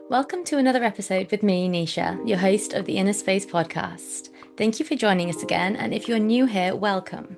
Welcome to another episode with me, Nisha, your host of the Inner Space podcast. Thank you for joining us again, and if you're new here, welcome.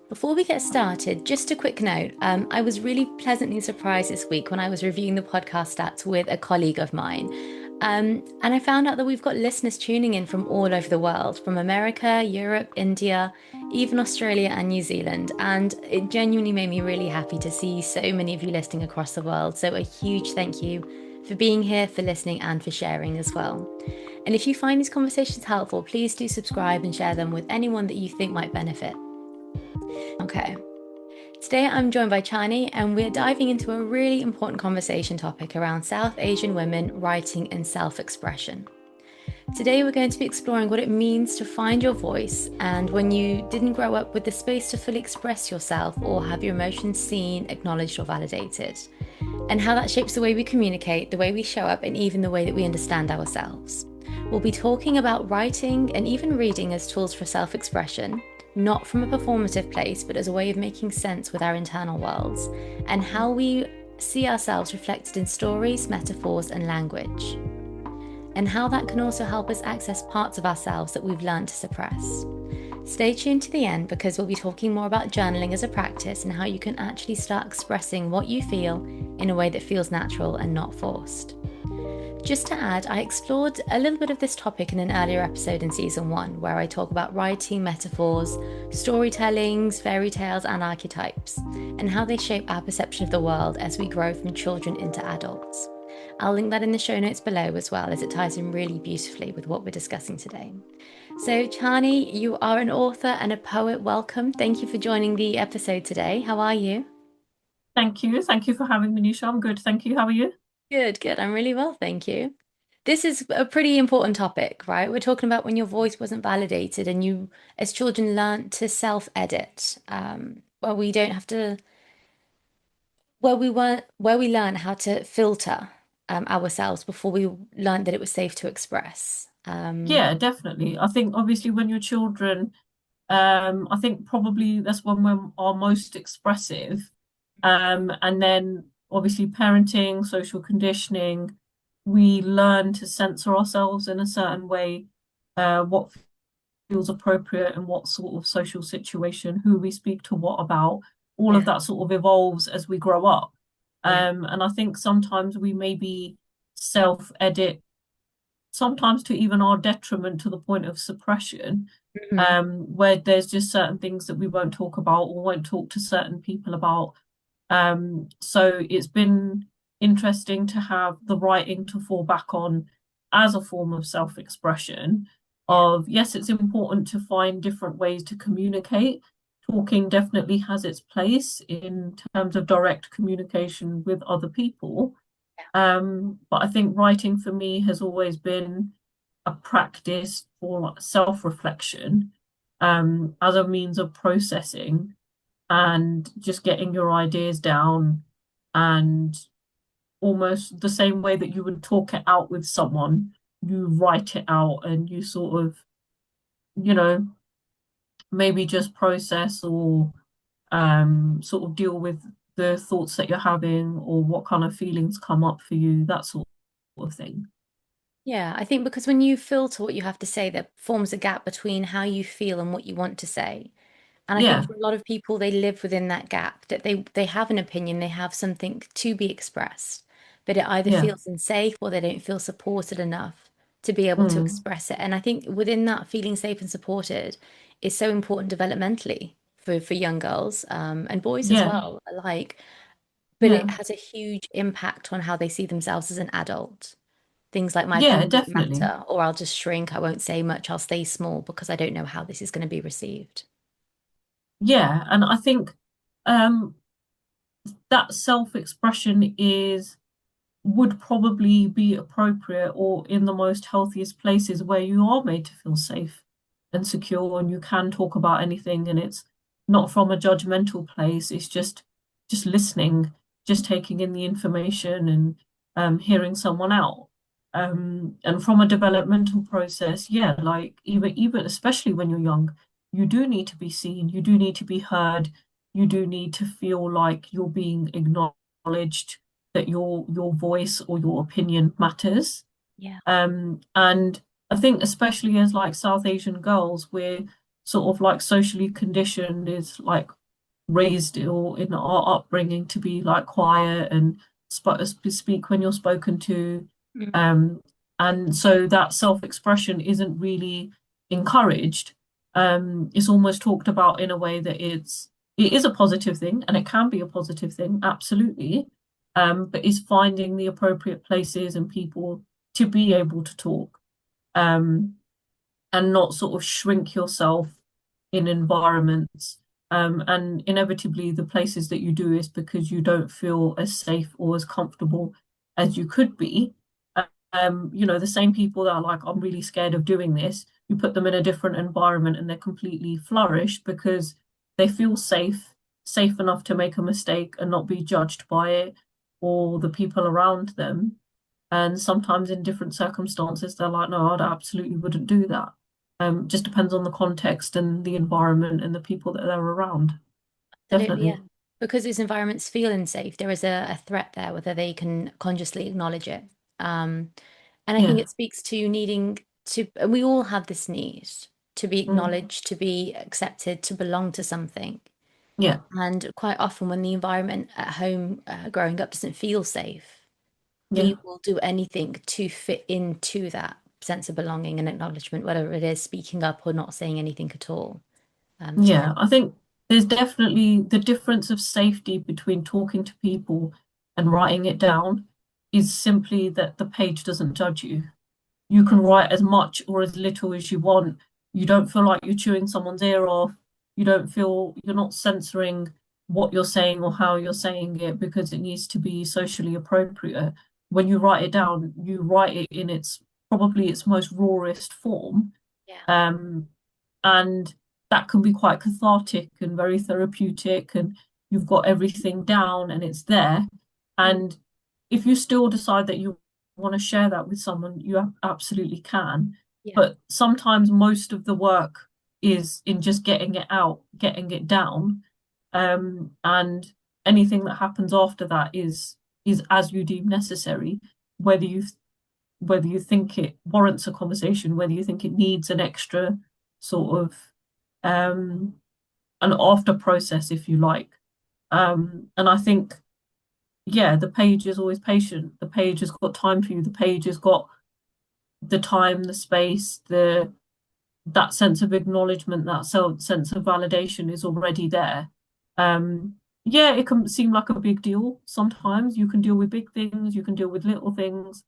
Before we get started, just a quick note. I was really pleasantly surprised this week when I was reviewing the podcast stats with a colleague of mine. And I found out that we've got listeners tuning in from all over the world, from America, Europe, India, even Australia and New Zealand. And it genuinely made me really happy to see so many of you listening across the world. So a huge thank you for being here, for listening, and for sharing as well. And if you find these conversations helpful, please do subscribe and share them with anyone that you think might benefit. Okay. Today I'm joined by Charni, and we're diving into a really important conversation topic around South Asian women writing and self-expression. Today we're going to be exploring what it means to find your voice, and when you didn't grow up with the space to fully express yourself or have your emotions seen, acknowledged, or validated, and how that shapes the way we communicate, the way we show up, and even the way that we understand ourselves. We'll be talking about writing and even reading as tools for self-expression, not from a performative place, but as a way of making sense with our internal worlds, and how we see ourselves reflected in stories, metaphors, and language, and how that can also help us access parts of ourselves that we've learned to suppress. Stay tuned to the end because we'll be talking more about journaling as a practice and how you can actually start expressing what you feel in a way that feels natural and not forced. Just to add, I explored a little bit of this topic in an earlier episode in season 1, where I talk about writing, metaphors, storytellings, fairy tales, and archetypes, and how they shape our perception of the world as we grow from children into adults. I'll link that in the show notes below as well, as it ties in really beautifully with what we're discussing today. So, Charni, you are an author and a poet. Welcome. Thank you for joining the episode today. How are you? Thank you. Thank you for having me, Nisha. I'm good. Thank you. How are you? Good, good. I'm really well, thank you. This is a pretty important topic, right? We're talking about when your voice wasn't validated and you, as children, learned to self-edit, where we don't have to, where we learn how to filter ourselves before we learned that it was safe to express. Yeah, definitely. I think obviously when you're children, I think probably that's when we are most expressive. And then obviously parenting, social conditioning, we learn to censor ourselves in a certain way, what feels appropriate in what sort of social situation, who we speak to what about. All of Yeah, that sort of evolves as we grow up. yeah. And I think sometimes we maybe self-edit sometimes to even our detriment to the point of suppression, Mhm. where there's just certain things that we won't talk about or won't talk to certain people about. So it's been interesting to have the writing to fall back on as a form of self-expression. Yeah. Of yes, it's important to find different ways to communicate. Talking definitely has its place in terms of direct communication with other people. But I think writing for me has always been a practice for self-reflection, as a means of processing and just getting your ideas down and almost the same way that you would talk it out with someone, you write it out and you sort of, you know, maybe just process or sort of deal with the thoughts that you're having or what kind of feelings come up for you, that sort of thing. Yeah, I think because when you filter what you have to say, that forms a gap between how you feel and what you want to say. And I think Yeah, for a lot of people, they live within that gap, that they have an opinion, they have something to be expressed, but it either yeah. feels unsafe or they don't feel supported enough to be able to Mm. express it. And I think within that feeling safe and supported is so important developmentally for young girls, and boys as Yeah, well alike. But it yeah, has a huge impact on how they see themselves as an adult. Things like my yeah, opinion doesn't definitely. matter, or I'll just shrink, I won't say much, I'll stay small because I don't know how this is going to be received. Yeah, and I think um that self-expression is would probably be appropriate or in the most healthiest places where you are made to feel safe and secure and you can talk about anything and it's not from a judgmental place. It's just listening, just taking in the information and hearing someone out. And from a developmental process, yeah, like even especially when you're young, you do need to be seen, you do need to be heard, you do need to feel like you're being acknowledged that your voice or your opinion matters. Yeah. And I think especially as like South Asian girls, we're sort of like socially conditioned is like raised or in our upbringing to be like quiet and speak when you're spoken to. Mm. Um, and so that self-expression isn't really encouraged. It's almost talked about in a way that it is a positive thing and it can be a positive thing, absolutely. But is finding the appropriate places and people to be able to talk. Um, and not sort of shrink yourself in environments. And inevitably, the places that you do is because you don't feel as safe or as comfortable as you could be. The same people that are like, I'm really scared of doing this, you put them in a different environment and they're completely flourished because they feel safe, safe enough to make a mistake and not be judged by it or the people around them. And sometimes in different circumstances, they're like, no, I absolutely wouldn't do that. Just depends on the context and the environment and the people that they're around. Absolutely, yeah. Definitely. Because these environments feel unsafe, there is a threat there, whether they can consciously acknowledge it. Um, and I think Yeah. it speaks to needing to, and we all have this need to be Mm. acknowledged, to be accepted, to belong to something. Yeah. And quite often, when the environment at home growing up doesn't feel safe, we Yeah. will do anything to fit into that sense of belonging and acknowledgement, whether it is speaking up or not saying anything at all. To Yeah. I think there's definitely the difference of safety between talking to people and writing it down is simply that the page doesn't judge you. You can yes, write as much or as little as you want. You don't feel like you're chewing someone's ear off. You don't feel you're not censoring what you're saying or how you're saying it because it needs to be socially appropriate. When you write it down, you write it in its probably its most rawest form. yeah, Um, and that can be quite cathartic and very therapeutic, and you've got everything down and it's there. mm, And if you still decide that you want to share that with someone, you absolutely can. yeah, But sometimes most of the work is in just getting it out, getting it down. And anything that happens after that is as you deem necessary, whether you whether you think it warrants a conversation, whether you think it needs an extra sort of um an after process, if you like. And I think, yeah, the page is always patient. The page has got time for you. The page has got the time, the space, the that sense of acknowledgement, that sense of validation is already there. Yeah, it can seem like a big deal sometimes. You can deal with big things, you can deal with little things,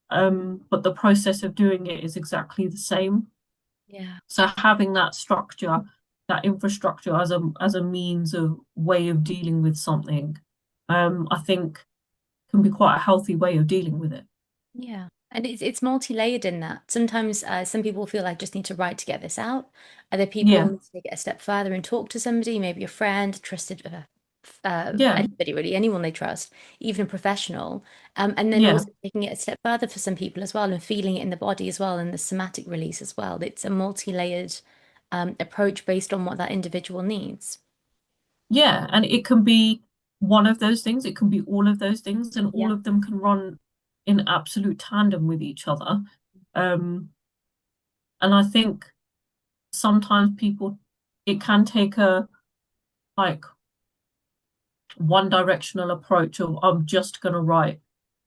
but the process of doing it is exactly the same. yeah. So having that structure, that infrastructure as a means of way of dealing with something, I think can be quite a healthy way of dealing with it. Yeah. And it's multi-layered in that. Sometimes some people feel like just need to write to get this out. Other people Yeah, need to take it a step further and talk to somebody, maybe a friend, trusted, yeah, anybody really, anyone they trust, even a professional. And then yeah. also taking it a step further for some people as well and feeling it in the body as well and the somatic release as well. It's a multi-layered approach based on what that individual needs. Yeah, and it can be one of those things, it can be all of those things, and all Yeah. of them can run in absolute tandem with each other. Um, and I think sometimes people, it can take a like one directional approach of I'm just going to write,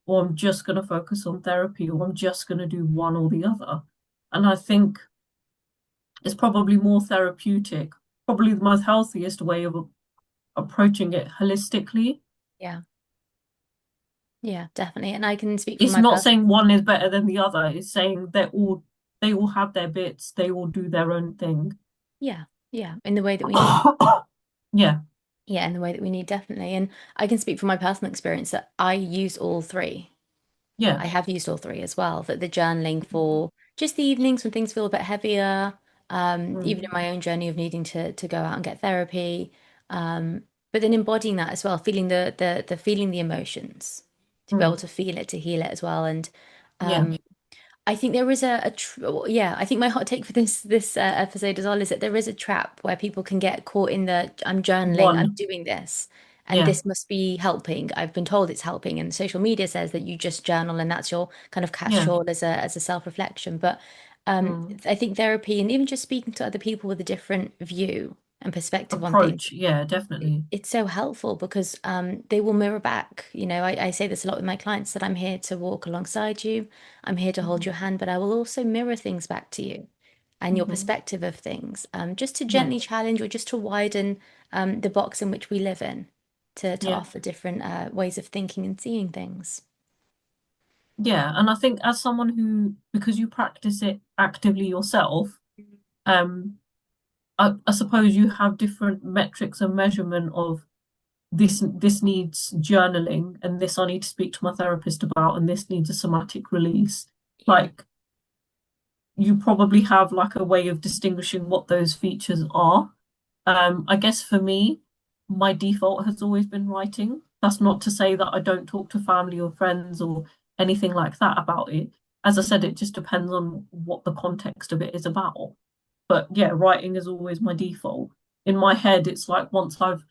or I'm just going to focus on therapy, or I'm just going to do one or the other. And I think it's probably more therapeutic, probably the most healthiest way of approaching it holistically. Yeah. Yeah, definitely. And I can speak from It's my not personal. saying one is better than the other. It's saying they all have their bits. They all do their own thing. Yeah. Yeah. In the way that we need. Yeah, Yeah, in the way that we need, definitely. And I can speak from my personal experience that I use all three. yeah, I have used all three as well. That the journaling for just the evenings when things feel a bit heavier, even in mm, my own journey of needing to go out and get therapy, but then embodying that as well, feeling the feeling the emotions, to be able mm, to feel it, to heal it as well. And yeah. I think there is yeah, I think my hot take for this episode as well is that there is a trap where people can get caught in the I'm journaling, I'm One, doing this, and Yeah. this must be helping. I've been told it's helping, and social media says that you just journal and that's your kind of Yeah. catch-all as a self-reflection. But Mm. I think therapy and even just speaking to other people with a different view and perspective on things, Approach. Yeah, definitely. it's so helpful because they will mirror back. I say this a lot with my clients that I'm here to walk alongside you. I'm here to hold Hmm. your hand, but I will also mirror things back to you and your Hmm. perspective of things, just to Yeah. gently challenge or just to widen the box in which we live in, to Yeah. offer different ways of thinking and seeing things. Yeah. And I think as someone who, because you practice it actively yourself, um, I suppose you have different metrics and measurement of this needs journaling and this I need to speak to my therapist about and this needs a somatic release. Yeah, Like you probably have like a way of distinguishing what those features are. I guess for me, my default has always been writing. That's not to say that I don't talk to family or friends or anything like that about it. As I said, it just depends on what the context of it is about. But yeah, writing is always my default. In my head, it's like once I've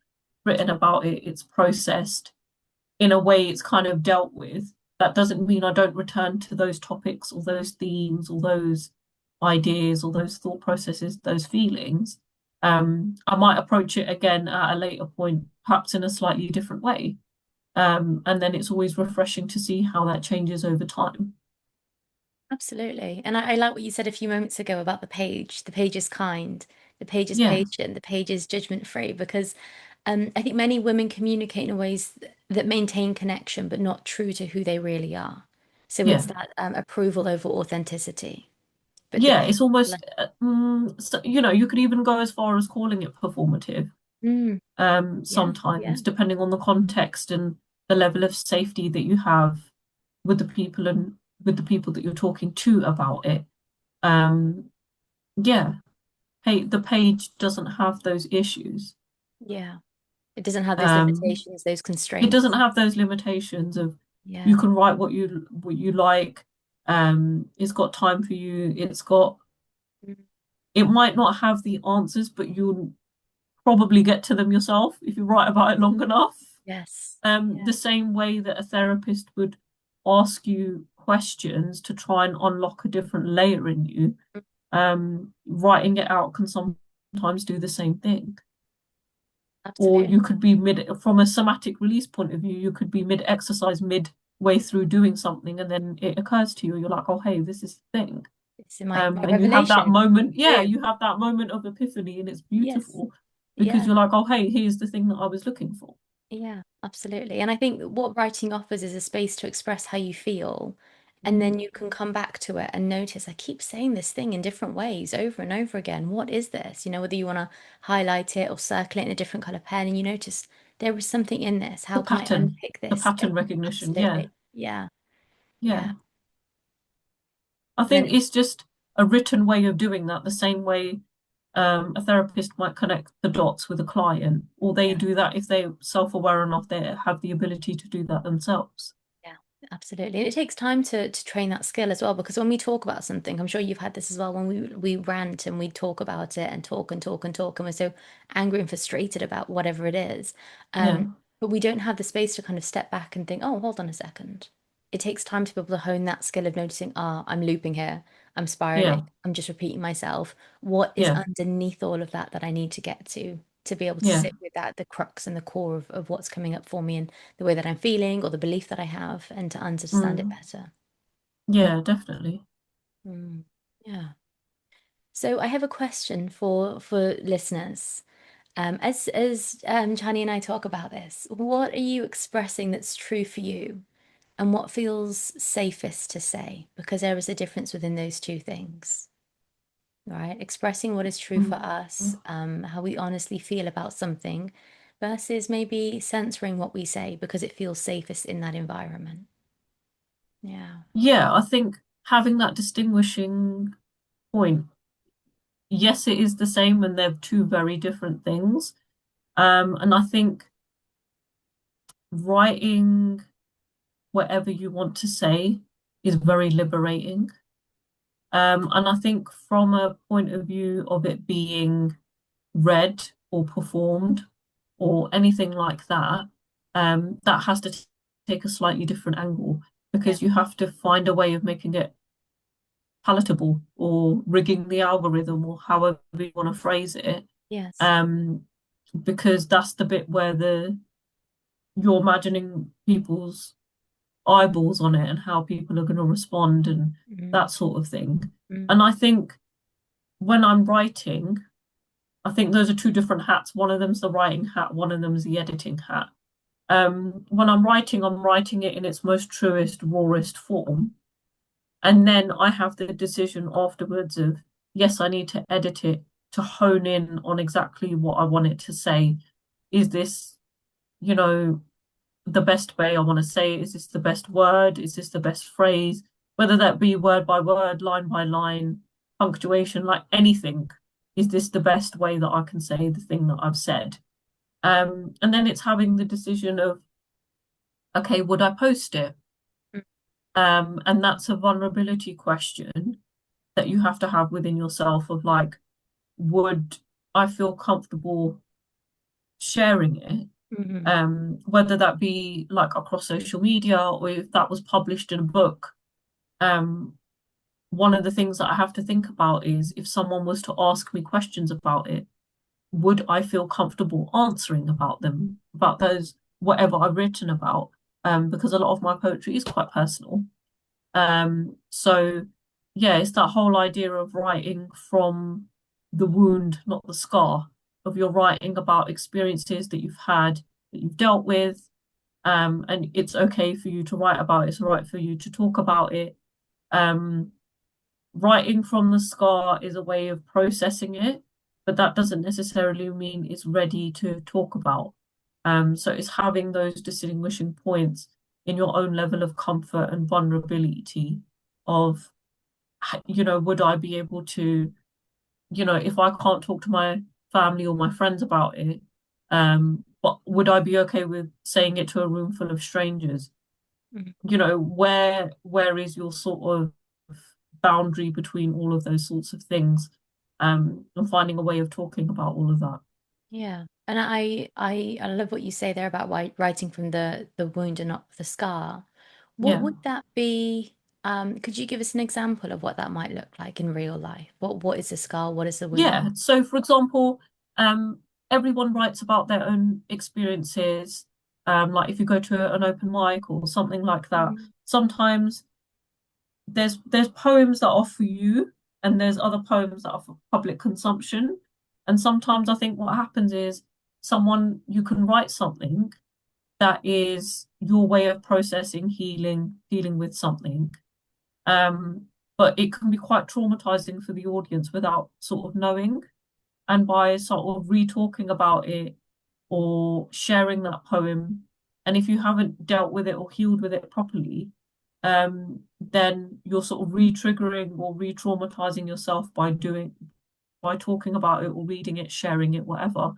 written about it, it's processed in a way, it's kind of dealt with. That doesn't mean I don't return to those topics or those themes or those ideas or those thought processes, those feelings. I might approach it again at a later point, perhaps in a slightly different way. And then it's always refreshing to see how that changes over time. absolutely. And I like what you said a few moments ago about the page. The page is kind, the page is Yeah, patient, the page is judgment free because I think many women communicate in ways that maintain connection, but not true to who they really are. So it's yeah, that approval over authenticity. But the yeah. page, It's almost, so, you could even go as far as calling it performative. mm, yeah, yeah, Sometimes, depending on the context and the level of safety that you have with the people and with the people that you're talking to about it. Um, yeah, hey, the page doesn't have those issues. yeah. It doesn't have those Um, limitations, those it doesn't constraints. have those limitations of you Yeah. can write what you like. It's got time for you. Mm, It might not have the answers, but you'll probably get to them yourself if you write about it long enough. yes. The Yeah. same way that a therapist would ask you questions to try and unlock a different layer in you, Mm, writing it out can sometimes do the same thing. Or absolutely. you could be from a somatic release point of view, you could be mid exercise, midway through doing something, and then it occurs to you, you're like, oh, hey, this is the thing. It's in my And you have that revelation. moment, yeah, Boom. you have that moment of epiphany, and it's Yes. beautiful because Yeah. you're like, oh, hey, here's the thing that I was looking for. Yeah, absolutely. And I think that what writing offers is a space to express how you feel. And Mhm. then you can come back to it and notice I keep saying this thing in different ways over and over again. What is this? Whether you want to highlight it or circle it in a different color pen and you notice there is something in this. The How can I pattern, unpick the this? pattern recognition. Yeah, Absolutely. Yeah. Yeah. yeah. I And then think it's just a written way of doing that, the same way a therapist might connect the dots with a client, or they yeah. do that if they're self-aware enough, they have the ability to do that themselves. Yeah, absolutely. And it takes time to train that skill as well, because when we talk about something, I'm sure you've had this as well, when we rant and we talk about it and talk and talk and talk, and we're so angry and frustrated about whatever it is. Yeah. But we don't have the space to kind of step back and think, oh, hold on a second. It takes time to be able to hone that skill of noticing, ah, I'm looping here, I'm Yeah. spiraling, I'm just repeating myself. What is Yeah. underneath all of that that I need to get to be able to Yeah. sit with that, the crux and the core of what's coming up for me and the way that I'm feeling or the belief that I have and to understand it Mm. better. Yeah, definitely. Mm, yeah. So I have a question for listeners. As Chani and I talk about this, what are you expressing that's true for you, and what feels safest to say? Because there is a difference within those two things, right? Expressing what is true for Mm. us, how we honestly feel about something, versus maybe censoring what we say because it feels safest in that environment. Yeah. Yeah, I think having that distinguishing point, yes, it is the same and they're two very different things. And I think writing whatever you want to say is very liberating. And I think from a point of view of it being read or performed, or anything like that, that has to take a slightly different angle Yeah. because you have to find a way of making it palatable or rigging the algorithm or however you want to phrase it. Yes. Um, because that's the bit where you're imagining people's eyeballs on it and how people are going to respond and Mm, that sort of thing. mm, And I think when I'm writing, I think those are two different hats. One of them's the writing hat, one of them's the editing hat. When I'm writing it in its most truest, rawest form. And then I have the decision afterwards of, yes, I need to edit it to hone in on exactly what I want it to say. Is this, you know, the best way I want to say it? Is this the best word? Is this the best phrase? Whether that be word by word, line by line, punctuation, like anything. Is this the best way that I can say the thing that I've said? And then it's having the decision of, okay, would I post it? mm, And that's a vulnerability question that you have to have within yourself of like, would I feel comfortable sharing it? mhm, Whether that be like across social media or if that was published in a book. Um, one of the things that I have to think about is if someone was to ask me questions about it, would I feel comfortable answering about them, about those, whatever I've written about? Because a lot of my poetry is quite personal. So yeah, it's that whole idea of writing from the wound, not the scar, of your writing about experiences that you've had, that you've dealt with. And it's okay for you to write about it, it's all right for you to talk about it. Um, Writing from the scar is a way of processing it, but that doesn't necessarily mean it's ready to talk about. So it's having those distinguishing points in your own level of comfort and vulnerability of, would I be able to, if I can't talk to my family or my friends about it, but would I be okay with saying it to a room full of strangers? mm. Where is your sort of boundary between all of those sorts of things, and finding a way of talking about all of that. Yeah. And I love what you say there about writing from the wound and not the scar. What Yeah, would that be? Could you give us an example of what that might look like in real life? What is the scar? What is the wound? yeah. So, for example, everyone writes about their own experiences. Like if you go to an open mic or something like that, Mm, sometimes there's poems that are for you, and there's other poems that are for public consumption. And sometimes I think what happens is someone you can write something that is your way of processing, healing, dealing with something. Um, but it can be quite traumatizing for the audience without sort of knowing. And by sort of re-talking about it or sharing that poem, and if you haven't dealt with it or healed with it properly, then you're sort of re-triggering or re-traumatizing yourself by talking about it or reading it, sharing it, whatever.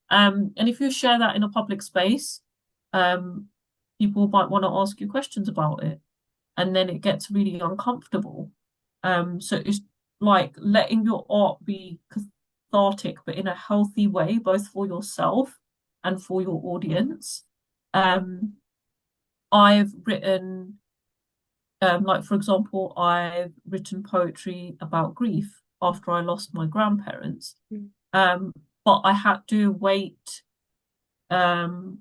And if you share that in a public space, um, people might want to ask you questions about it, and then it gets really uncomfortable. So it's like letting your art be cathartic, but in a healthy way, both for yourself and for your audience. Um, I've written, like for example, I've written poetry about grief after I lost my grandparents. mm, Um, but I had to wait um,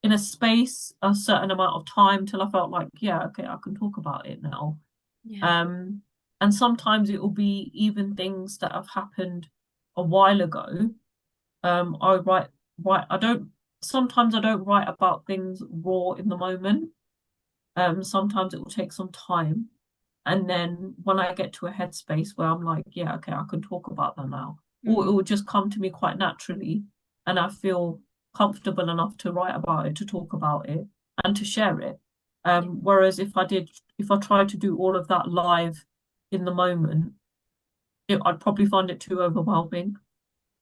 in a space a certain amount of time till I felt like, yeah, okay, I can talk about it now. yeah. Um, and sometimes it will be even things that have happened a while ago. I write. Sometimes I don't write about things raw in the moment. Sometimes it will take some time. And then when I get to a headspace where I'm like, yeah, okay, I can talk about that now, or it Mm, will just come to me quite naturally, and I feel comfortable enough to write about it, to talk about it, and to share it. yeah. Whereas if I tried to do all of that live in the moment, I'd probably find it too overwhelming.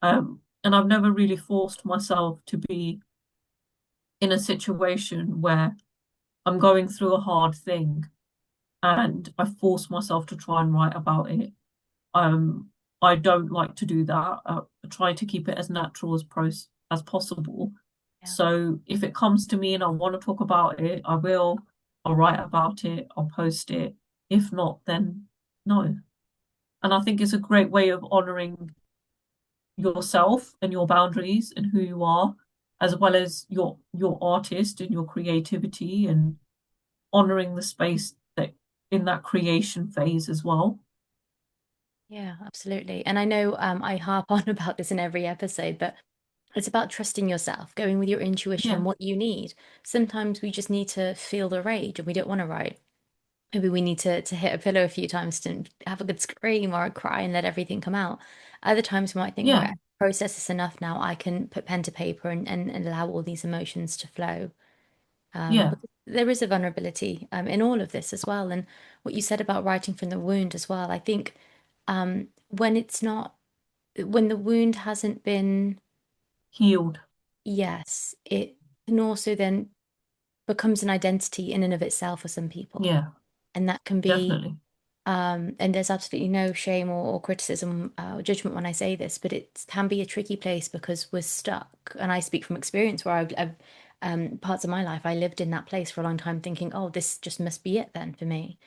And I've never really forced myself to be in a situation where I'm going through a hard thing and I force myself to try and write about it. Um, I don't like to do that. I try to keep it as natural as as possible. Yeah. So if it comes to me and I want to talk about it, I will. I'll write about it, I'll post it. If not, then no. And I think it's a great way of honoring yourself and your boundaries and who you are, as well as your artist and your creativity, and honoring the space that in that creation phase as well. Yeah, absolutely. And I know I harp on about this in every episode, but it's about trusting yourself, going with your intuition Yeah, and what you need. Sometimes we just need to feel the rage and we don't want to write. Maybe we need to hit a pillow a few times to have a good scream or a cry and let everything come out. Other times we might think, yeah, right, I've processed this enough now. I can put pen to paper and allow all these emotions to flow. yeah, Because there is a vulnerability in all of this as well. And what you said about writing from the wound as well, I think when it's not, when the wound hasn't been, healed. yes, it can also then becomes an identity in and of itself for some people. Yeah, And that can be, definitely. and there's absolutely no shame or criticism or judgment when I say this, but it can be a tricky place because we're stuck. And I speak from experience where I've parts of my life, I lived in that place for a long time thinking, oh, this just must be it then for me.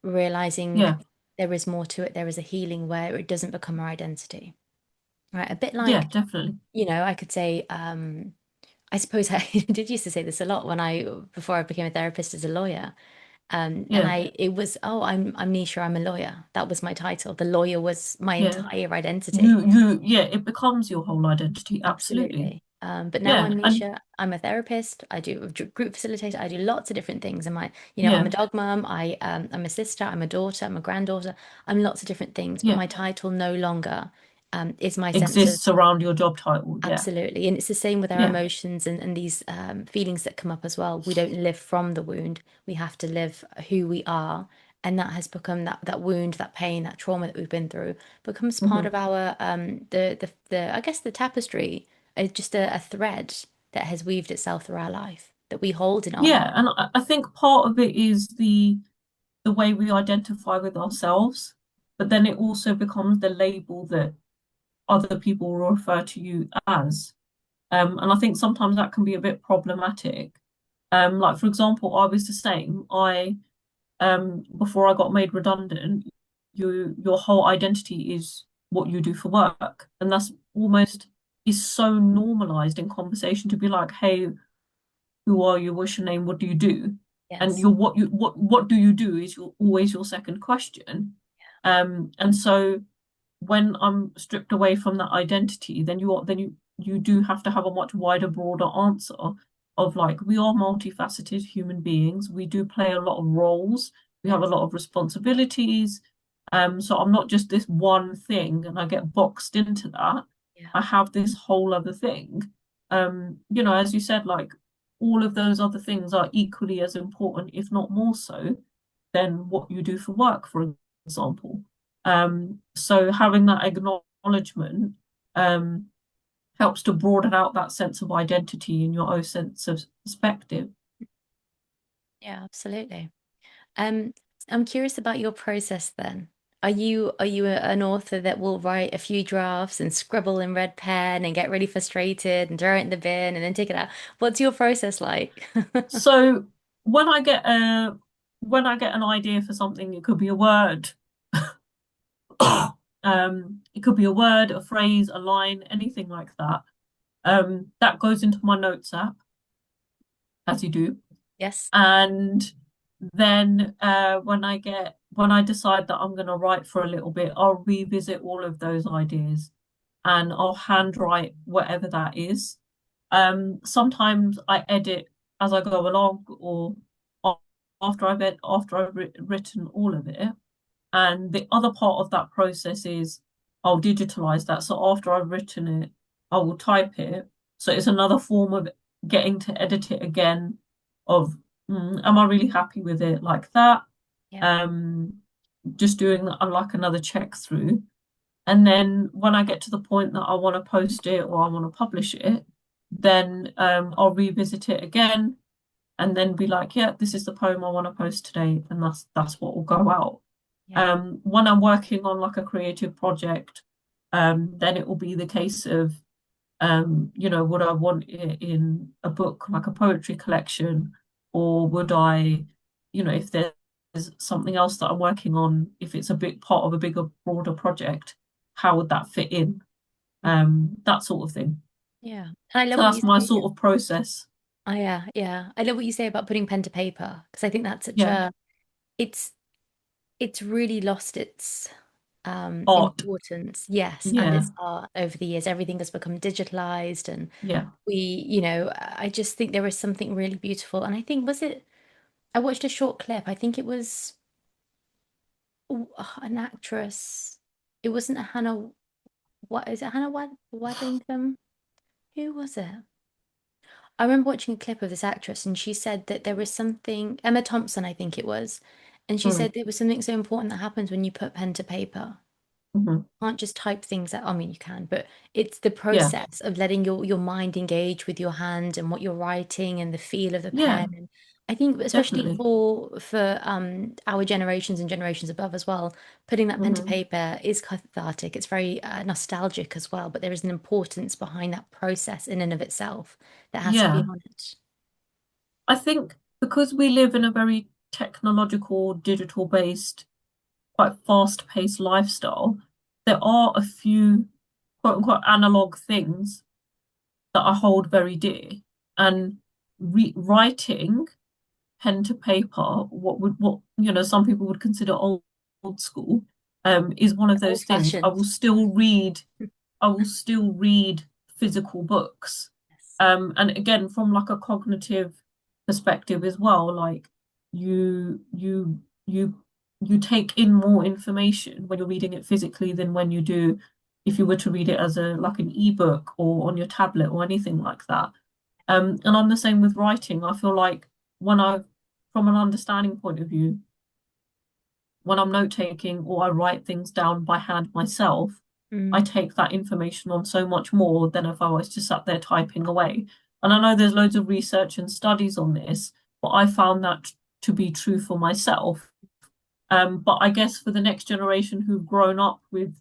Realizing Yeah, there is more to it. There is a healing where it doesn't become our identity, right? A bit yeah, like, definitely. I could say, I suppose I did used to say this a lot before I became a therapist as a lawyer. And Yeah, it was, oh, I'm Nisha, I'm a lawyer. That was my title. The lawyer was my yeah. entire identity. Yeah, it becomes your whole identity. Absolutely. Absolutely. But now Yeah, I'm and Nisha. I'm a therapist. I do group facilitator. I do lots of different things. I'm a yeah, dog mom. I'm a sister. I'm a daughter. I'm a granddaughter. I'm lots of different things. But yeah. my title no longer is my sense of. Exists around your job title. Yeah, Absolutely. And it's the same with our yeah. emotions and these feelings that come up as well. We don't live from the wound. We have to live who we are. And that has become that wound, that pain, that trauma that we've been through becomes part Hmm. of our the I guess the tapestry, just a thread that has weaved itself through our life that we hold in our Yeah, heart. and I think part of it is the way we identify with ourselves, but then it also becomes the label that other people will refer to you as. And I think sometimes that can be a bit problematic. Like for example, I was the same. I before I got made redundant, your whole identity is what you do for work. And that's almost is so normalized in conversation to be like, hey, who are you? What's your name? What do you do? And Yes. your what do you do is always your second question. And so when I'm stripped away from that identity, then you do have to have a much wider, broader answer of like we are multifaceted human beings. We do play a lot of roles. We have a Yes. lot of responsibilities. So I'm not just this one thing and I get boxed into that. Yeah. I have this whole other thing. As you said, like all of those other things are equally as important, if not more so, than what you do for work, for example. So having that acknowledgement um, helps to broaden out that sense of identity and your own sense of perspective. Yeah, absolutely. Um, I'm curious about your process then. Are you an author that will write a few drafts and scribble in red pen and get really frustrated and throw it in the bin and then take it out? What's your process like? So when I get a when I get an idea for something, it could be a word, it could be a word, a phrase, a line, anything like that. That goes into my notes app, as you do. Yes. And then when I decide that I'm going to write for a little bit, I'll revisit all of those ideas and I'll handwrite whatever that is. Sometimes I edit as I go along or after I've written all of it. And the other part of that process is I'll digitalize that. So after I've written it, I will type it. So it's another form of getting to edit it again of am I really happy with it like that? Yeah. Um, just doing like another check through. And then when I get to the point that I want to post it or I want to publish it, then I'll revisit it again and then be like, yeah, this is the poem I want to post today, and that's what will go out. Yeah. When I'm working on like a creative project, then it will be the case of Would I want it in a book like a poetry collection, or would I, if there's something else that I'm working on, if it's a big part of a bigger, broader project, how would that fit in? That sort of thing. Yeah. And I love So what you that's my say. sort of process. Oh, yeah, yeah. I love what you say about putting pen to paper because I think that's such Yeah. a it's it's really lost its Art. importance. Yes, and Yeah. its art over the years. Everything has become digitalized and Yeah. I just think there is something really beautiful. And I think I watched a short clip. I think it was an actress. It wasn't a Hannah. What is it? Hannah Waddingham? Who was it? I remember watching a clip of this actress, and she said that there was something, Emma Thompson, I think it was, and she Mm, said there was something so important that happens when you put pen to paper. mhm. Can't just type things out. I mean, you can, but it's the Yeah. process of letting your mind engage with your hand and what you're writing and the feel of the Yeah. pen. And I think, especially Definitely. for our generations and generations above as well, putting that pen to Hmm. paper is cathartic. It's very nostalgic as well, but there is an importance behind that process in and of itself that has to be Yeah. honored. I think because we live in a very technological, digital based, quite fast paced lifestyle, there are a few quote unquote analog things that I hold very dear. And writing pen to paper, what some people would consider old school, is one of those Old things. fashioned. I will still read physical books. Yes. And again, from like a cognitive perspective as well, like you you you you take in more information when you're reading it physically than when you do if you were to read it as a like an ebook or on your tablet or anything like that. And I'm the same with writing. I feel like when from an understanding point of view, when I'm note taking or I write things down by hand myself, I Mm, take that information on so much more than if I was just sat there typing away. And I know there's loads of research and studies on this, but I found that to be true for myself. But I guess for the next generation who've grown up with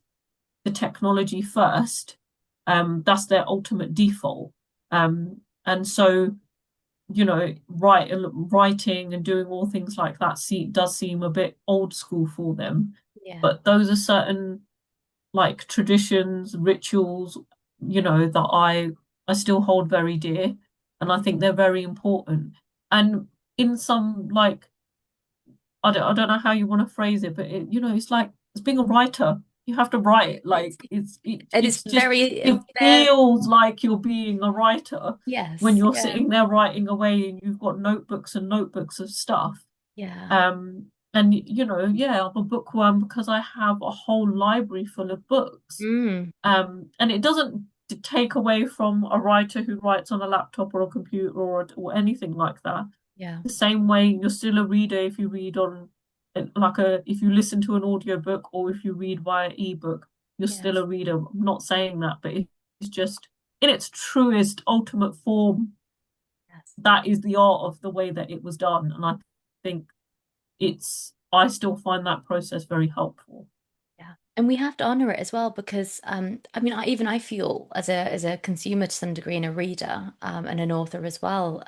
the technology first, that's their ultimate default. And so, writing and doing all things like that does seem a bit old school for them. yeah. But those are certain like traditions, rituals, that I still hold very dear, and I think they're very important. And in some like I don't know how you want to phrase it, but it's like it's being a writer. You have to write. It's Like it is it's just it very feels like you're being a writer when yes, you're yeah, sitting there writing away and you've got notebooks and notebooks of stuff. yeah. And yeah, I'm a bookworm because I have a whole library full of books. Mm, And it doesn't take away from a writer who writes on a laptop or a computer or anything like that. yeah, The same way you're still a reader if you read on if you listen to an audiobook or if you read via ebook, you're still yes, a reader. I'm not saying that, but it's just in its truest, ultimate form, yes, that is the art of the way that it was done. And I think I still find that process very helpful. yeah. And we have to honor it as well because I mean I feel as a consumer to some degree and a reader and an author as well.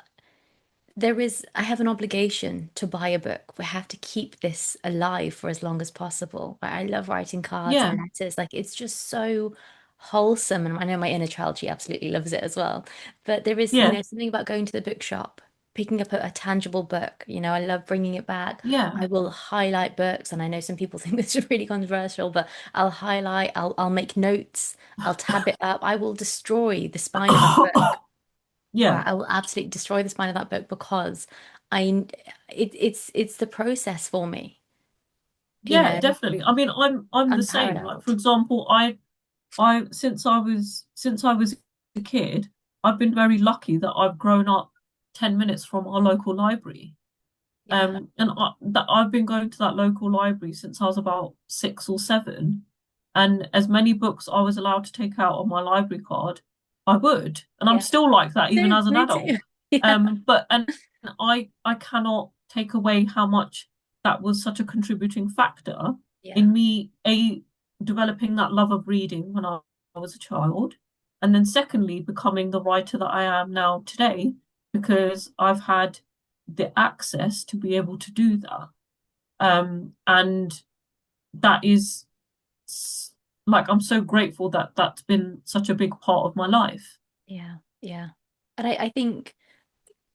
I have an obligation to buy a book. We have to keep this alive for as long as possible. I love writing cards and Yeah, letters. Like it's just so wholesome. And I know my inner child, she absolutely loves it as well. But there is, yeah, something about going to the bookshop, picking up a tangible book. I love bringing it back. yeah. I will highlight books, and I know some people think this is really controversial, but I'll make notes, I'll tab it up. I will destroy the spine of that book. Yeah, Right, I will absolutely destroy the spine of that book because I it's the process for me, you yeah, know, definitely. I mean, I'm the same. Like for unparalleled. example, I since I was a kid, I've been very lucky that I've grown up 10 minutes from our local library. Yeah, And I've been going to that local library since I was about 6 or 7. And as many books I was allowed to take out on my library card, I would. And I'm yeah. still like Me that even too, as an me adult. too. Yeah, But I cannot take away how much that was such a contributing factor yeah, in me, developing that love of reading when I was a child, And then secondly, becoming the writer that I am now today, because I've had the access to be able to do that. And that is like, I'm so grateful that that's been such a big part of my life. Yeah, yeah. And I think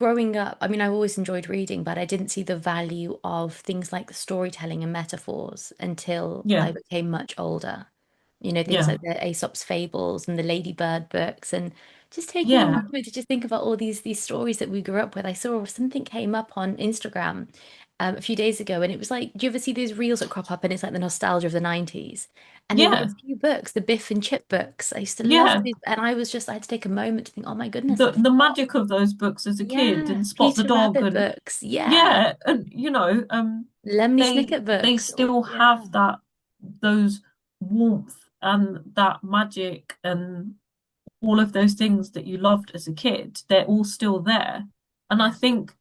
growing up, I mean, I always enjoyed reading, but I didn't see the value of things like storytelling and metaphors until Yeah, I became much older. You know, things yeah, like the Aesop's fables and the Ladybird books, and just taking a yeah, moment to just think about all these stories that we grew up with. I saw something came up on Instagram a few days ago, and it was like, do you ever see those reels that crop up and it's like the nostalgia of the 90s? And there were a yeah, few books, the Biff and Chip books. I used to love yeah. these, and I had to take a moment to think, oh my goodness, The I've the got, magic of those books as a kid yeah, and Spot the Peter Dog Rabbit and books, yeah, yeah, and Lemony they Snicket they books, oh, still yeah, have that those warmth and that magic and all of those things that you loved as a kid, they're all still there. And I yeah, think,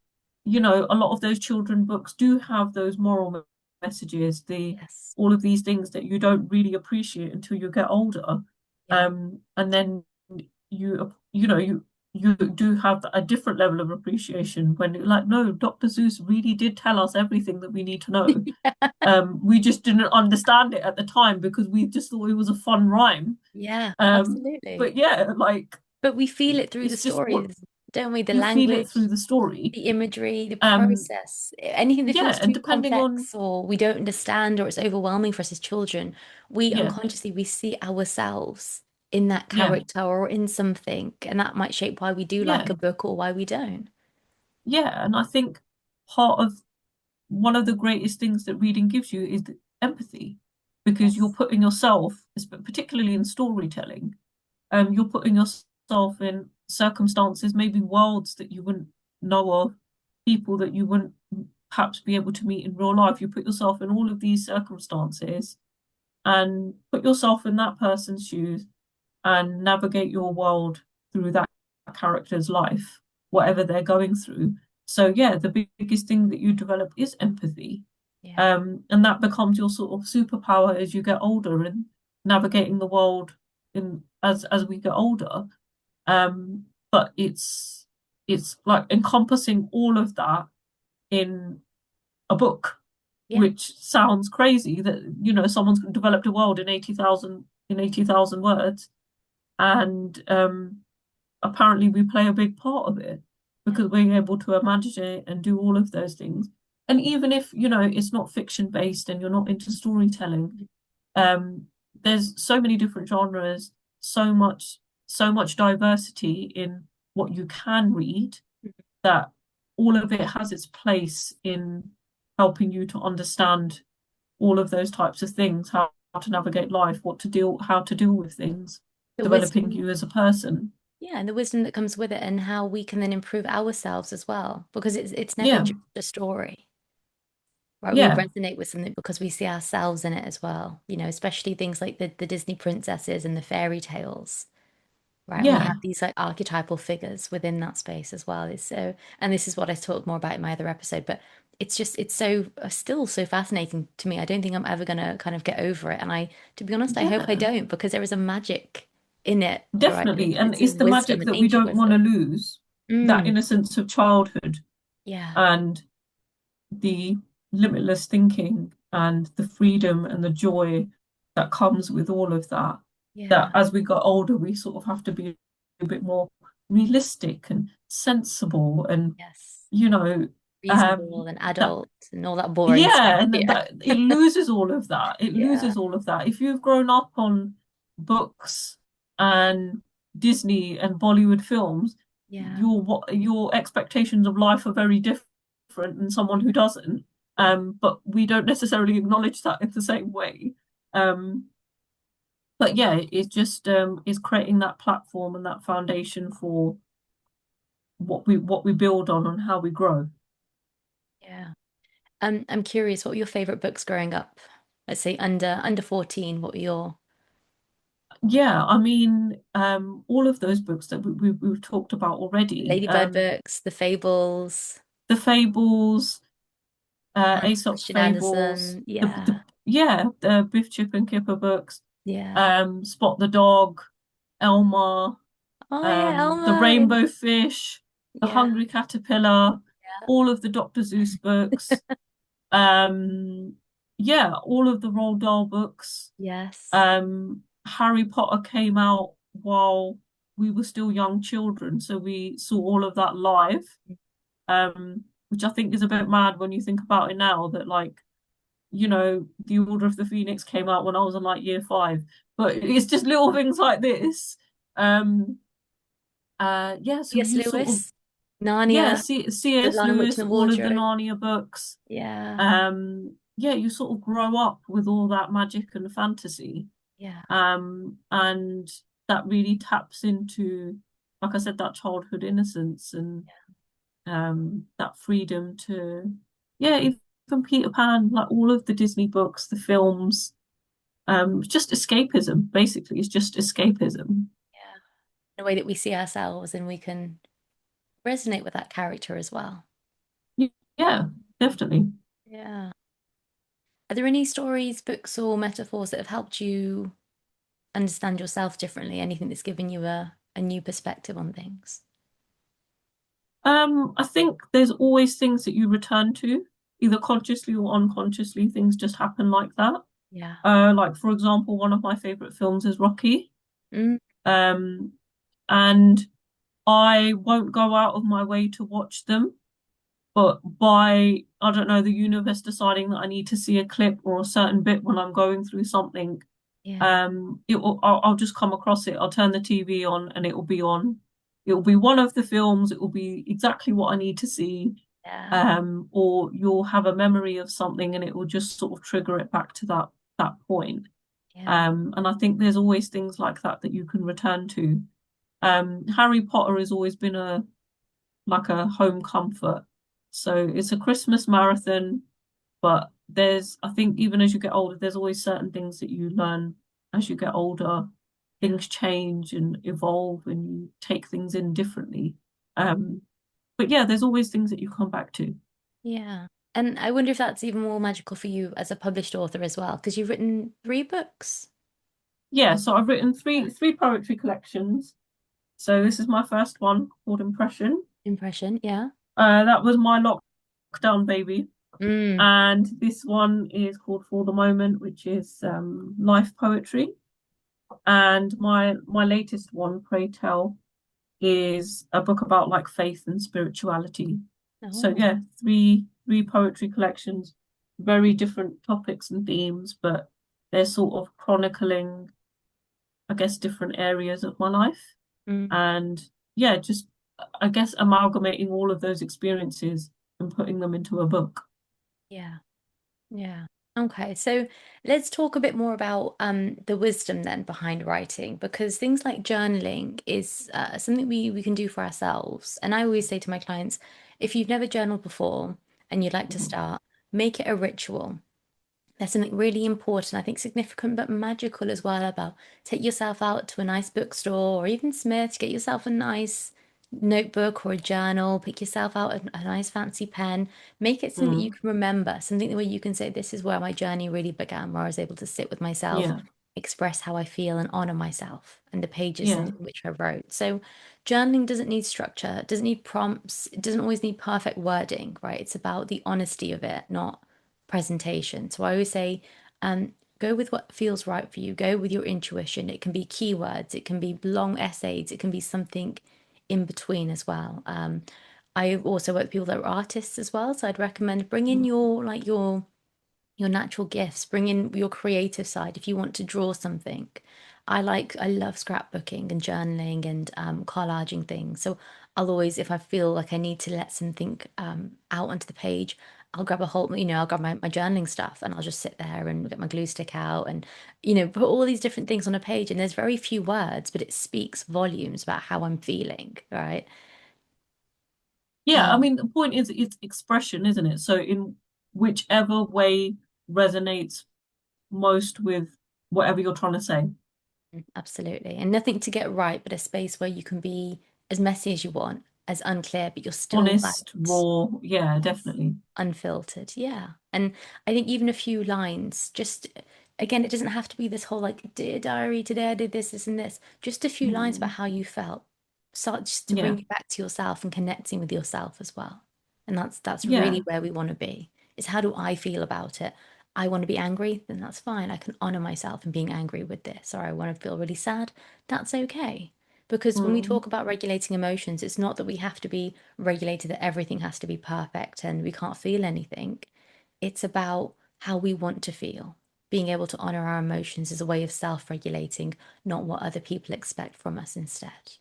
a lot of those children books do have those moral messages, the yes, all of these things that you don't really appreciate until you get older. yeah, And then you do have a different level of appreciation when you're like, no, Dr. Seuss really did tell us everything that we need to know. We just didn't understand it at the time because we just thought it was a fun rhyme. yeah, But absolutely. yeah, like But we feel it through the it's just what stories, don't we? The you feel it through language, the story. the imagery, the Um, process. Anything that yeah, feels and too depending on complex or we don't understand or it's overwhelming for us as children, we yeah, unconsciously we see ourselves in that yeah, character or in something, and that might shape why we do like yeah, a book or why we don't. yeah. And I think part of one of the greatest things that reading gives you is the empathy, because you're Yes. putting yourself, particularly in storytelling, you're putting yourself in circumstances, maybe worlds that you wouldn't know of, people that you wouldn't perhaps be able to meet in real life. You put yourself in all of these circumstances and put yourself in that person's shoes and navigate your world through that character's life, whatever they're going through. So yeah, the biggest thing that you develop is empathy. Yeah. And that becomes your sort of superpower as you get older and navigating the world in as we get older. But it's like encompassing all of that in a book, Yeah. which sounds crazy that someone's developed a world in 80,000 words, and apparently we play a big part of it Yeah. because we're able to imagine it and do all of those things. And even if it's not fiction based and you're not into storytelling, um, there's so many different genres, so much diversity in what you can read, that all of it has its place in helping you to understand all of those types of things, how to navigate life, how to deal with things, The developing wisdom, you as a person. yeah, and the wisdom that comes with it and how we can then improve ourselves as well, because it's never Yeah, just a story. Right, we yeah, resonate with something because we see ourselves in it as well, you know, especially things like the Disney princesses and the fairy tales, right? And we have yeah, these like archetypal figures within that space as well. It's so, and this is what I talked more about in my other episode, but it's just, it's so, still so fascinating to me. I don't think I'm ever gonna kind of get over it. And to be honest, I hope I yeah, don't because there is a magic in it, right? definitely. And It's a it's the wisdom, magic an that we ancient don't want to wisdom. lose, that Mm, innocence of childhood yeah, and the limitless thinking and the freedom and the joy that comes with all of that. That yeah, as we got older, we sort of have to be a bit more realistic and sensible and, yes. you know, Reasonable and that adult and all that boring stuff. yeah, and Yeah. that it loses all of that. It Yeah. loses all of that. If you've grown up on books and Disney and Bollywood films, Yeah. your expectations of life are very different than someone who doesn't. But we don't necessarily acknowledge that in the same way. Um, but yeah, it just is creating that platform and that foundation for what we build on and how we grow. Yeah. I'm curious, what were your favorite books growing up? Let's say under 14, what were your Yeah, I mean, all of those books that we've talked about already, Ladybird books, the Fables, the Fables, Hans Aesop's Christian Fables, Andersen? the Yeah. yeah, the Biff, Chip and Kipper books, Yeah. Spot the Dog, Elma, Oh yeah, The Elmo. Rainbow Fish, The Yeah, Hungry Caterpillar, yeah. all of the Dr. Seuss books, um, yeah, all of the Roald Dahl books. Yes. Harry Potter came out while we were still young children, so we saw all of that live, which I think is a bit mad when you think about it now, that like, The Order of the Phoenix came out when I was in like year five. But it's just little things like this. Um, yeah, so C.S. you sort of, Lewis, yeah, Narnia, The C.S. Lion, the Witch, Lewis, and the all of the Wardrobe. Narnia books. Yeah, Yeah, you sort of grow up with all that magic and fantasy. yeah, And that really taps into, like I said, that childhood innocence and that freedom to, yeah, even Peter Pan, like all of the Disney books, the films, just escapism, basically. It's just escapism. yeah. In a way that we see ourselves and we can resonate with that character as well. Yeah, definitely. Yeah. Are there any stories, books, or metaphors that have helped you understand yourself differently? Anything that's given you a new perspective on things? I think there's always things that you return to, either consciously or unconsciously. Things just happen like that. Yeah. Like for example, one of my favorite films is Rocky. Mm, Um, and I won't go out of my way to watch them, but by, I don't know, the universe deciding that I need to see a clip or a certain bit when I'm going through something, yeah. I'll just come across it. I'll turn the TV on and it will be on. It will be one of the films. It will be exactly what I need to see. Yeah. Or you'll have a memory of something and it will just sort of trigger it back to that point. Yeah. And I think there's always things like that that you can return to. Harry Potter has always been a like a home comfort. So it's a Christmas marathon, but I think even as you get older, there's always certain things that you learn as you get older. Yeah. Things change and evolve and you take things in differently. Um, but yeah, there's always things that you come back to. Yeah. And I wonder if that's even more magical for you as a published author as well, because you've written three books. Yeah, so I've written three poetry collections. So this is my first one called Impression. Impression, yeah. That was my lockdown baby. Mm. And this one is called For the Moment, which is life poetry. And my latest one, Pray Tell, is a book about like faith and spirituality. So Oh, yeah, three poetry collections, very different topics and themes, but they're sort of chronicling, I guess, different areas of my life. mm. And yeah, just I guess amalgamating all of those experiences and putting them into a book. Yeah. Yeah. Okay, so let's talk a bit more about the wisdom then behind writing, because things like journaling is something we can do for ourselves. And I always say to my clients, if you've never journaled before and you'd like to Mhm. start, make it a ritual. There's something really important, I think significant but magical as well about take yourself out to a nice bookstore or even Smith's, get yourself a nice notebook or a journal, pick yourself out a nice fancy pen, make it something that you Mm, can remember, something where you can say, this is where my journey really began, where I was able to sit with myself, yeah, express how I feel and honor myself and the pages yeah, in which I wrote. So journaling doesn't need structure, it doesn't need prompts, it doesn't always need perfect wording, right? It's about the honesty of it, not presentation. So I always say, go with what feels right for you. Go with your intuition. It can be keywords, it can be long essays, it can be something in between as well. I also work with people that are artists as well, so I'd recommend bring in your like your natural gifts, bring in your creative side if you want to draw something. I love scrapbooking and journaling and collaging things. So I'll always, if I feel like I need to let something out onto the page, I'll grab a whole, I'll grab my journaling stuff and I'll just sit there and get my glue stick out and, put all these different things on a page. And there's very few words, but it speaks volumes about how I'm feeling, right? yeah. I Um, mean, the point is, it's expression, isn't it? So in whichever way resonates most with whatever you're trying to say, Absolutely. And nothing to get right, but a space where you can be as messy as you want, as unclear, but you're still honest, like raw, yeah, yes, definitely. unfiltered. Yeah. And I think even a few lines, just Again, it doesn't have to be this whole like, dear diary, today I did this, this, and this. Just a few lines about Mm, how you felt. Start just to yeah, bring you back to yourself and connecting with yourself as well. And that's really yeah. where we want to be. Is how do I feel about it? I want to be angry, then that's fine. I can honor myself in being angry with this. Or I want to feel really sad, that's okay. Because when we Mm. talk about regulating emotions, it's not that we have to be regulated, that everything has to be perfect and we can't feel anything. It's about how we want to feel. Being able to honor our emotions is a way of self-regulating, not what other people expect from us instead.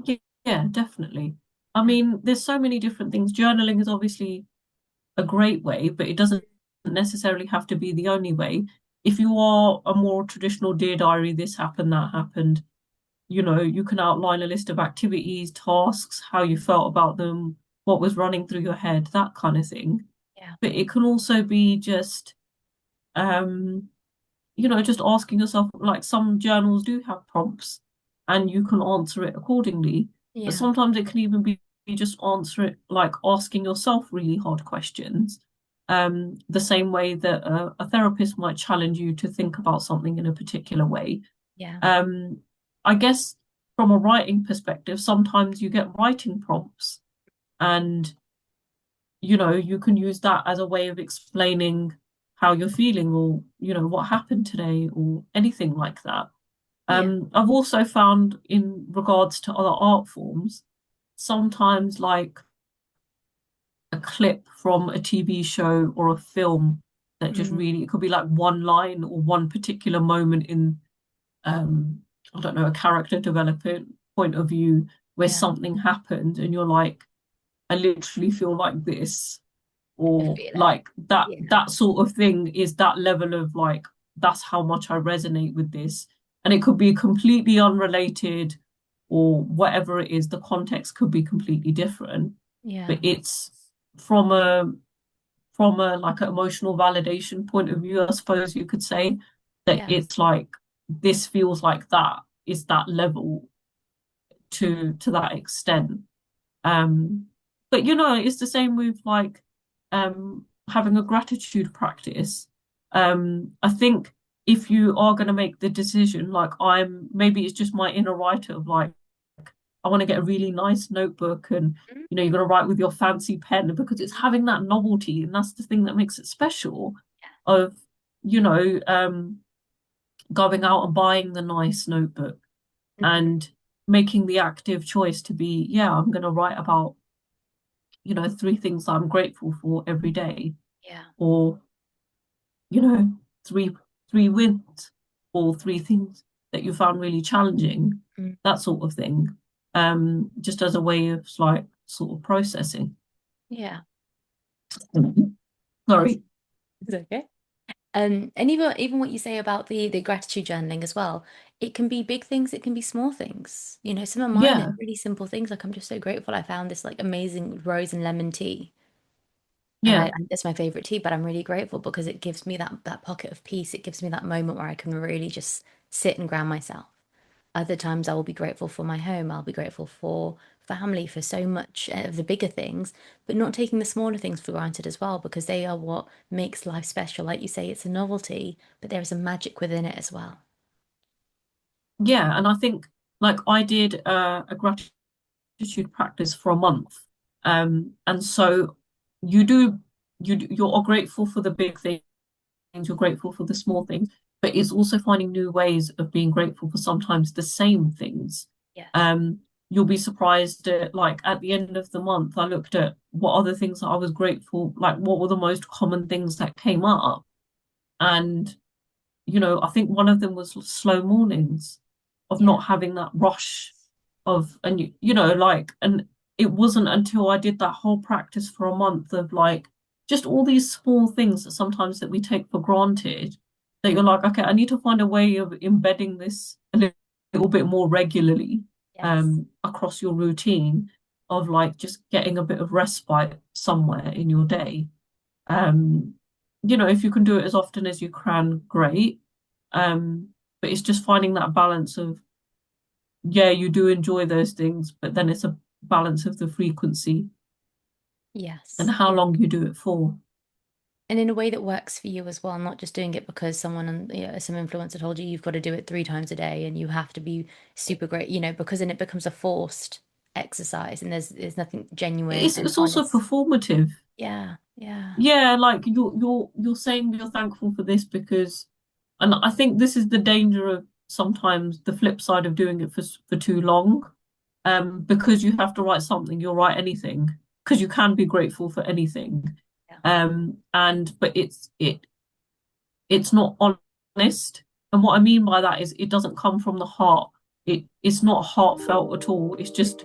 Yeah, yeah, definitely. I Yeah. mean, there's so many different things. Journaling is obviously a great way, but it doesn't necessarily have to be the only way. If you are a more traditional dear diary, this happened, that happened, you can outline a list of activities, tasks, how you felt about them, what was running through your head, that kind of thing. Yeah. But it can also be just, um, just asking yourself, like some journals do have prompts and you can answer it accordingly. But Yeah. sometimes it can even be just answer it like asking yourself really hard questions. The same way that a therapist might challenge you to think about something in a particular way. Yeah. Um, I guess from a writing perspective, sometimes you get writing prompts and you can use that as a way of explaining how you're feeling or, what happened today or anything like that. Yeah. I've also found in regards to other art forms, sometimes like a clip from a TV show or a film that just Mm, really, it could be like one line or one particular moment in, um, I don't know, a character development point of view where yeah. something happened and you're like, I literally feel like this I or feel it. like that Yeah. that sort of thing is that level of like that's how much I resonate with this. And it could be completely unrelated or whatever it is, the context could be completely different. Yeah. But it's from a like an emotional validation point of view, I suppose you could say that Yes. it's like this feels like that is that level to that extent. Um, but it's the same with like having a gratitude practice. I think if you are going to make the decision, like maybe it's just my inner writer of like, I want to get a really nice notebook and Mm, you're going to write with your fancy pen because it's having that novelty and that's the thing that makes it special of, you know, um, going out and buying the nice notebook mhm. and making the active choice to be, yeah, I'm going to write about three things I'm grateful for every day, Yeah. or, you know, three wins, or three things that you found really challenging, Mm, that sort of thing. Just as a way of like sort of processing. yeah. It's, Sorry. it's okay. And even what you say about the gratitude journaling as well, it can be big things, it can be small things. Some of mine are Yeah, really simple things. Like I'm just so grateful I found this like amazing rose and lemon tea. And yeah, it's my favorite tea, but I'm really grateful because it gives me that pocket of peace. It gives me that moment where I can really just sit and ground myself. Other times I will be grateful for my home. I'll be grateful for family, for so much of the bigger things, but not taking the smaller things for granted as well, because they are what makes life special. Like you say, it's a novelty, but there is a magic within it as well. yeah. And I think like I did a gratitude practice for a month. And so you do you are grateful for the big things, you're grateful for the small things, but it's also finding new ways of being grateful for sometimes the same things. Yes. Um, you'll be surprised at like at the end of the month, I looked at what other things that I was grateful, like what were the most common things that came up. And I think one of them was slow mornings of Yeah. not having that rush of, and like, and it wasn't until I did that whole practice for a month of like just all these small things that sometimes that we take for granted that you're like, okay, I need to find a way of embedding this a little bit more regularly Yes. across your routine of like just getting a bit of respite somewhere in your day. Um, if you can do it as often as you can, great. Um, but it's just finding that balance of, yeah, you do enjoy those things, but then it's a balance of the frequency and Yes. how long you do it for. And in a way that works for you as well, not just doing it because someone, some influencer told you you've got to do it 3 times a day and you have to be super great, because then it becomes a forced exercise and there's nothing genuine and It's also honest. performative. Yeah, yeah, Yeah, like you're saying you're thankful for this because, and I think this is the danger of sometimes the flip side of doing it for too long. Because you have to write something, you'll write anything because you can be grateful for anything. yeah, And but it's not honest. And what I mean by that is it doesn't come from the heart. It's not heartfelt at all. It's just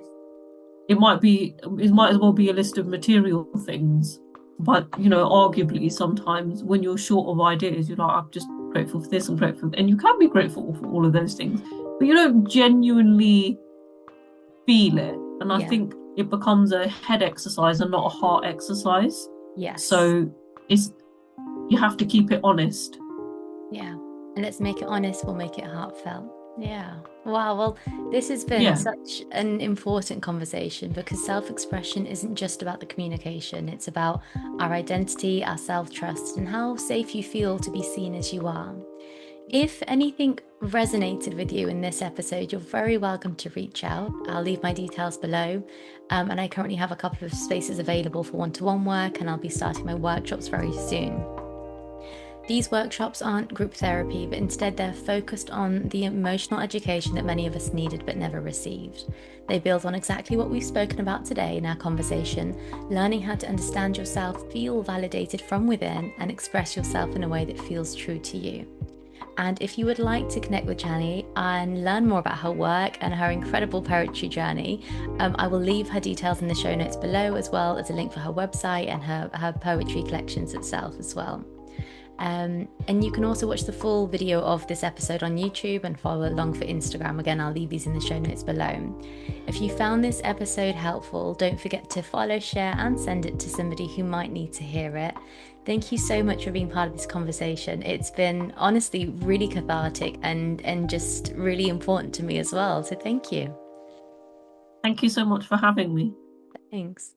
it might as well be a list of material things. But arguably sometimes when you're short of ideas, you're like, I'm just grateful for this, I'm grateful, and you can be grateful for all of those things, but you don't genuinely feel it. And I yeah, think it becomes a head exercise and not a heart exercise. yes, So it's you have to keep it honest. yeah. And let's make it honest, we'll make it heartfelt. Yeah. Wow. Well, this has been Yeah. such an important conversation because self-expression isn't just about the communication, it's about our identity, our self-trust, and how safe you feel to be seen as you are. If anything resonated with you in this episode, you're very welcome to reach out. I'll leave my details below. And I currently have a couple of spaces available for one-to-one work, and I'll be starting my workshops very soon. These workshops aren't group therapy, but instead they're focused on the emotional education that many of us needed but never received. They build on exactly what we've spoken about today in our conversation, learning how to understand yourself, feel validated from within, and express yourself in a way that feels true to you. And if you would like to connect with Charni and learn more about her work and her incredible poetry journey, I will leave her details in the show notes below, as well as a link for her website and her poetry collections itself as well. And you can also watch the full video of this episode on YouTube and follow along for Instagram. Again, I'll leave these in the show notes below. If you found this episode helpful, don't forget to follow, share, and send it to somebody who might need to hear it. Thank you so much for being part of this conversation. It's been honestly really cathartic and just really important to me as well. So thank you. Thank you so much for having me. Thanks.